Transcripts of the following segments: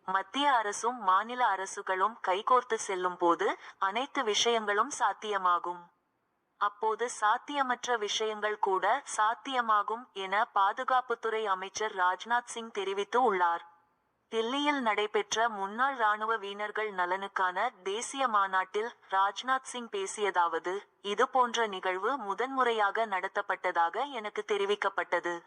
மத்திய அரசும் மாநில அரசுகளும் கைகோர்த்து செல்லும் போது அனைத்து விஷயங்களும் சாத்தியமாகும். அப்போது சாத்தியமற்ற விஷயங்கள் கூட சாத்தியமாகும் என பாதுகாப்புத்துறை அமைச்சர் ராஜ்நாத் சிங் தெரிவித்து உள்ளார். தில்லியில் நடைபெற்ற முன்னாள் ராணுவ வீரர்கள் நலனுக்கான தேசிய மாநாட்டில் ராஜ்நாத் சிங் பேசியதாவது, இது போன்ற நிகழ்வு முதன்முறையாக நடத்தப்பட்டதாக எனக்கு தெரிவிக்கப்பட்டது.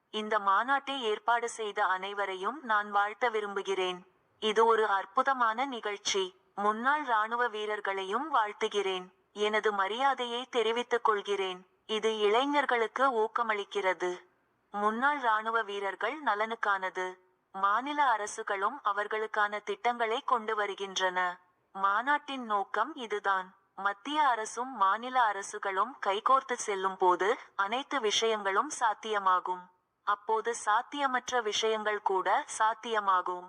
இந்த மாநாட்டை ஏற்பாடு செய்த அனைவரையும் நான் வாழ்த்த விரும்புகிறேன். இது ஒரு அற்புதமான நிகழ்ச்சி. முன்னாள் ராணுவ வீரர்களையும் வாழ்த்துகிறேன். எனது மரியாதையை தெரிவித்துக் கொள்கிறேன். இது இளைஞர்களுக்கு ஊக்கமளிக்கிறது. முன்னாள் ராணுவ வீரர்கள் நலனுக்கானது. மாநில அரசுகளும் அவர்களுக்கான திட்டங்களை கொண்டு வருகின்றன. மாநாட்டின் நோக்கம் இதுதான். மத்திய அரசும் மாநில அரசுகளும் கைகோர்த்து செல்லும் போது அனைத்து விஷயங்களும் சாத்தியமாகும். அப்போது சாத்தியமற்ற விஷயங்கள் கூட சாத்தியமாகும்.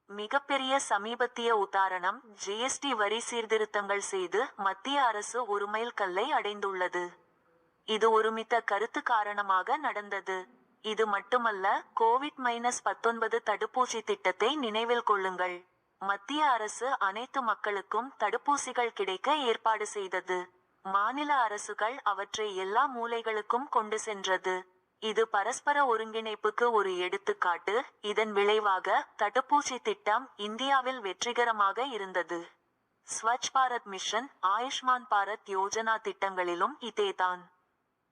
மிகப்பெரிய சமீபத்திய உதாரணம் ஜிஎஸ்டி வரி சீர்திருத்தங்கள் செய்து மத்திய அரசு ஒரு மைல்கல்லை அடைந்துள்ளது. இது ஒருமித்த கருத்து காரணமாக நடந்தது. இது மட்டுமல்ல, கோவிட்-19 தடுப்பூசி திட்டத்தை நினைவில் கொள்ளுங்கள். மத்திய அரசு அனைத்து மக்களுக்கும் தடுப்பூசிகள் கிடைக்க ஏற்பாடு செய்தது. மாநில அரசுகள் அவற்றை எல்லா மூலைகளுக்கும் கொண்டு சென்றது. இது பரஸ்பர ஒருங்கிணைப்புக்கு ஒரு எடுத்துக்காட்டு. இதன் விளைவாக தடுப்பூசி திட்டம் இந்தியாவில் வெற்றிகரமாக இருந்தது. ஸ்வச் பாரத் மிஷன், ஆயுஷ்மான் பாரத் யோஜனா திட்டங்களிலும் இதேதான்.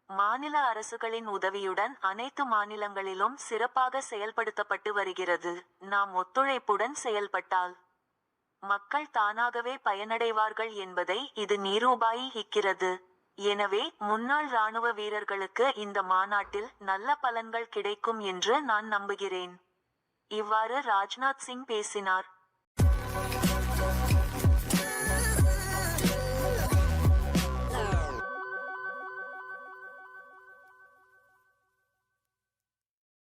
மாநில அரசுகளின் உதவியுடன் அனைத்து மாநிலங்களிலும் சிறப்பாக செயல்படுத்தப்பட்டு வருகிறது. நாம் ஒத்துழைப்புடன் செயல்பட்டால் மக்கள் தானாகவே பயனடைவார்கள் என்பதை இது நிரூபாயிக்கிறது. எனவே முன்னாள் ராணுவ வீரர்களுக்கு இந்த மாநாட்டில் நல்ல பலன்கள் கிடைக்கும் என்று நான் நம்புகிறேன். இவ்வாறு ராஜ்நாத் சிங் பேசினார்.